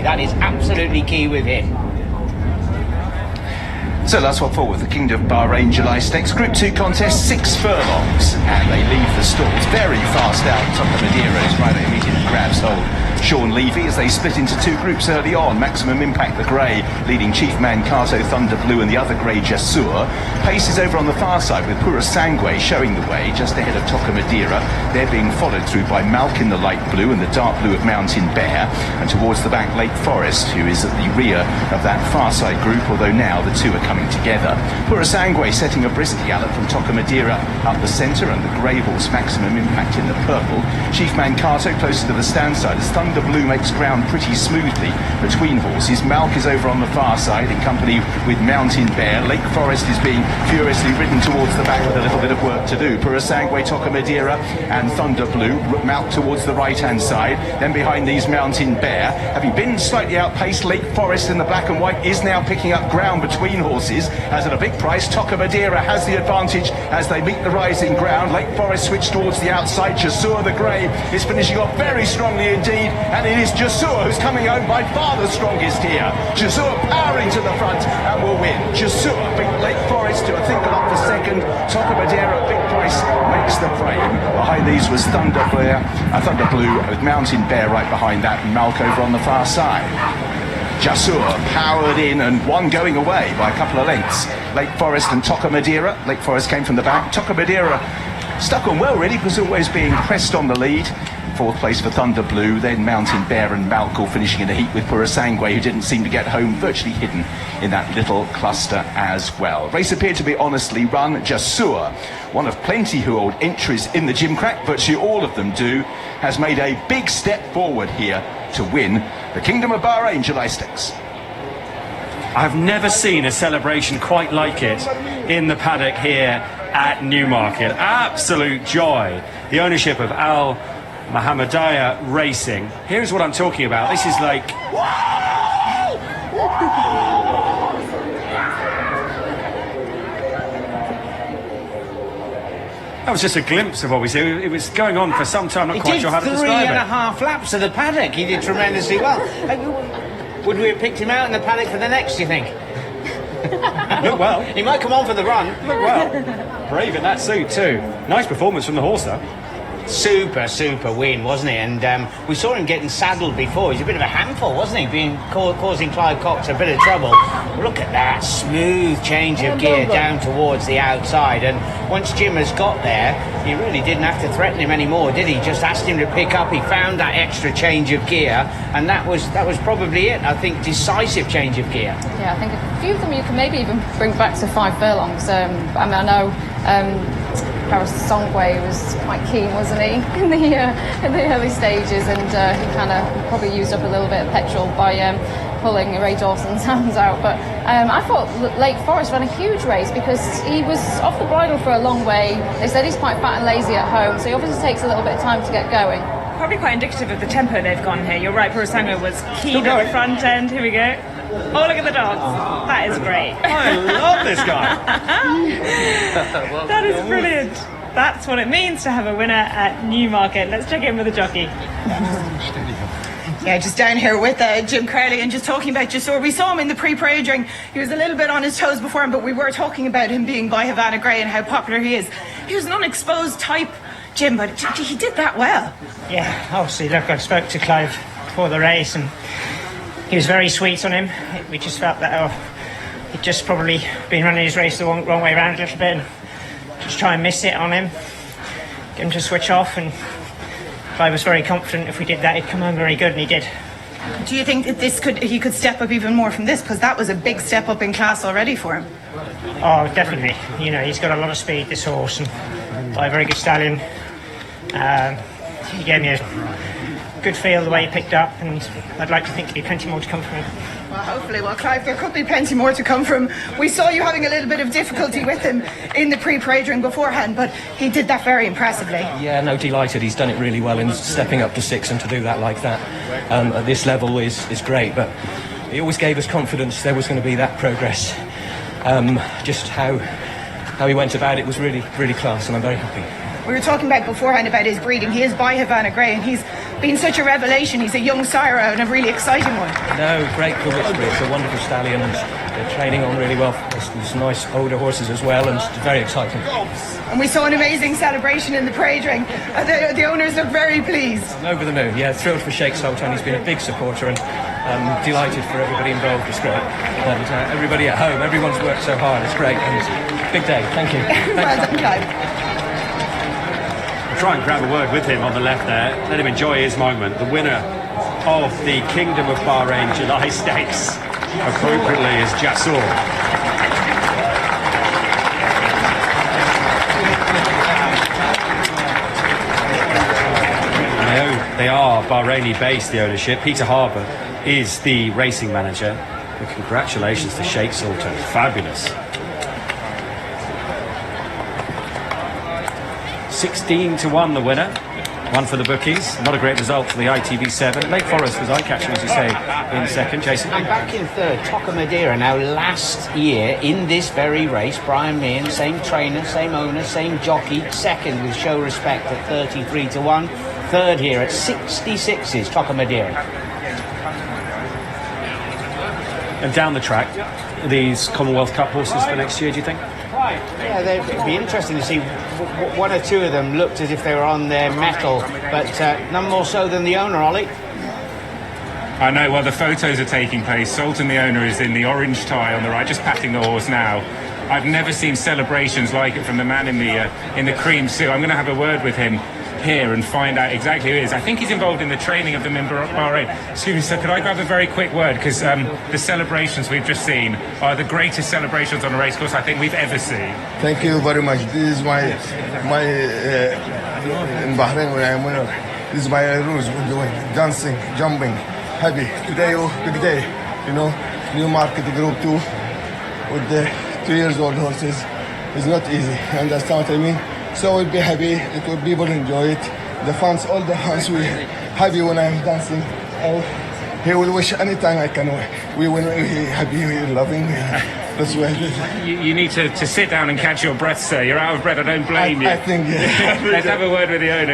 That is absolutely key with him. So last one forward, the Kingdom of Bahrain July Stakes Group 2 contest, 6 furlongs, and they leave the stalls very fast out. Toca Madera is right, immediately grabs hold Sean Levy as they split into 2 groups early on. Maximum Impact, the grey, leading Chief Mancato, Thunder Blue, and the other grey, Jasour. Pace is over on the far side with Pura Sangue showing the way just ahead of Toca Madera. They're being followed through by Malc in the light blue and the dark blue of Mountain Bear, and towards the back Lake Forest, who is at the rear of that far side group, although now the two are coming together. Pura Sangue setting a brisk gallop from Toca Madera up the centre, and the grey horse Maximum Impact in the purple. Chief Mancato closer to the stand side as Thunder Blue makes ground pretty smoothly between horses. Malc is over on the far side in company with Mountain Bear. Lake Forest is being furiously ridden towards the back with a little bit of work to do. Pura Sangue, Toca Madera and Thunder Blue. Malc towards the right hand side. Then behind these Mountain Bear. Having been slightly outpaced, Lake Forest in the black and white is now picking up ground between horses. As at a big price, Toca Madera has the advantage as they meet the rising ground. Lake Forest switch towards the outside. Jasour the grey is finishing off very strongly indeed, and it is Jasour who's coming home by far the strongest here. Jasour powering to the front and will win. Jasour beat Lake Forest to I think up for second. Toca Madera at big price makes the frame. Behind these was Thunder Blue with Mountain Bear right behind that, and Malc over on the far side. Jasour powered in and one going away by a couple of lengths. Lake Forest and Toca Madera. Lake Forest came from the back. Toca Madera stuck on well really, because always being pressed on the lead. 4th place for Thunder Blue, then Mountain Bear and Malc finishing in the heat with Pura Sangue, who didn't seem to get home, virtually hidden in that little cluster as well. Race appeared to be honestly run. Jasour, one of plenty who hold entries in the Gimcrack, virtually all of them do, has made a big step forward here to win the Kingdom of Bahrain July Stakes. I've never seen a celebration quite like it in the paddock here at Newmarket. Absolute joy. The ownership of Al Mohammadiyah Racing. Here's what I'm talking about. This is like... That was just a glimpse of what we see. It was going on for some time. Not quite sure how to describe it. He did 3.5 laps of the paddock. He did tremendously well. Would we have picked him out in the paddock for the next, do you think? Look well. He might come on for the run. Look well. Brave in that suit too. Nice performance from the horse though. Super win, wasn't it? And we saw him getting saddled before. He's a bit of a handful, wasn't he? Causing Clive Cox a bit of trouble. Look at that smooth change of gear down towards the outside. And once Jim has got there, he really didn't have to threaten him anymore, did he? Just asked him to pick up. He found that extra change of gear, and that was probably it. I think decisive change of gear. Yeah, I think a few of them you can maybe even bring back to 5 furlongs. I mean, I know. Paris Songway was quite keen, wasn't he, in the early stages, and he kind of probably used up a little bit of petrol by pulling Ray Dawson's hands out. But I thought Lake Forest ran a huge race because he was off the bridle for a long way. They said he's quite fat and lazy at home, so he obviously takes a little bit of time to get going. Probably quite indicative of the tempo they've gone here. You're right, Pura Sangue was keen at the front end. Here we go. Oh, look at the dogs. That is great. I love this guy. That is brilliant. That's what it means to have a winner at Newmarket. Let's check in with the jockey. Yeah, just down here with Jim Crowley and just talking about Jasour. We saw him in the pre-parade ring. He was a little bit on his toes before him, but we were talking about him being by Havana Grey and how popular he is. He was an unexposed type, Jim, but he did that well. Yeah, obviously, look, I spoke to Clive before the race and he was very sweet on him. We just felt that he'd just probably been running his race the wrong way around a little bit and just try and miss it on him, get him to switch off, and Clive was very confident if we did that he'd come home very good, and he did. Do you think that he could step up even more from this? Because that was a big step up in class already for him. Oh, definitely. You know, he's got a lot of speed, this horse, and by a very good stallion. He gave me a good feel the way he picked up, and I'd like to think there'll be plenty more to come from him. Well, hopefully. Well, Clive, there could be plenty more to come from him. We saw you having a little bit of difficulty with him in the pre-parade ring beforehand, but he did that very impressively. Yeah, no, delighted. He's done it really well in stepping up to 6, and to do that like that at this level is great. But he always gave us confidence there was going to be that progress. Just how he went about it was really class, and I'm very happy. We were talking about beforehand about his breeding. He is by Havana Grey, and he's been such a revelation. He's a young sire and a really exciting one. No, great cover spree. It's a wonderful stallion, and they're training on really well. There's nice older horses as well, and it's very exciting. And we saw an amazing celebration in the parade ring. The owners look very pleased. I'm over the moon. Yeah, thrilled for Sheikh Sultan. He's been a big supporter, and delighted for everybody involved. It's great. And everybody at home, everyone's worked so hard. It's great. And it's a big day. Thank you. Well done, Clive. I'll try and grab a word with him on the left there. Let him enjoy his moment. The winner of the Kingdom of Bahrain July Stakes, appropriately, is Jasour. They are Bahraini based, the ownership. Peter Harbour is the racing manager. And congratulations to Sheikh Sultan. Fabulous. 16-1 the winner. One for the bookies. Not a great result for the ITV7. Lake Forest was eye-catching, as you say, in second. Jason? And back in third, Toca Madera. Now, last year, in this very race, Brian Meehan, same trainer, same owner, same jockey, second with Show Respect at 33-1. Third here at 66 is Toca Madera. And down the track, these Commonwealth Cup horses for next year, do you think? Yeah, it'd be interesting to see. One or two of them looked as if they were on their mettle, but none more so than the owner, Ollie. I know, well, the photos are taking place. Sultan, the owner, is in the orange tie on the right, just patting the horse now. I've never seen celebrations like it from the man in the cream suit. I'm going to have a word with him here and find out exactly who it is. I think he's involved in the training of them in Bahrain. Excuse me, sir, could I grab a very quick word? Because the celebrations we've just seen are the greatest celebrations on a racecourse I think we've ever seen. Thank you very much. This is my in Bahrain when I'm winner. This is my rules. We're doing dancing, jumping, happy. Today, big day. You know, Newmarket Group 2 with the 2-year-old horses. It's not easy. You understand what I mean? So we'll be happy. It will people enjoy it. The fans, all the fans, will happy when I'm dancing. He will wish anytime I can. We will be happy, we're loving. That's why. You need to sit down and catch your breath, sir. You're out of breath. I don't blame you. I think. Yeah. Let's have a word with the owner.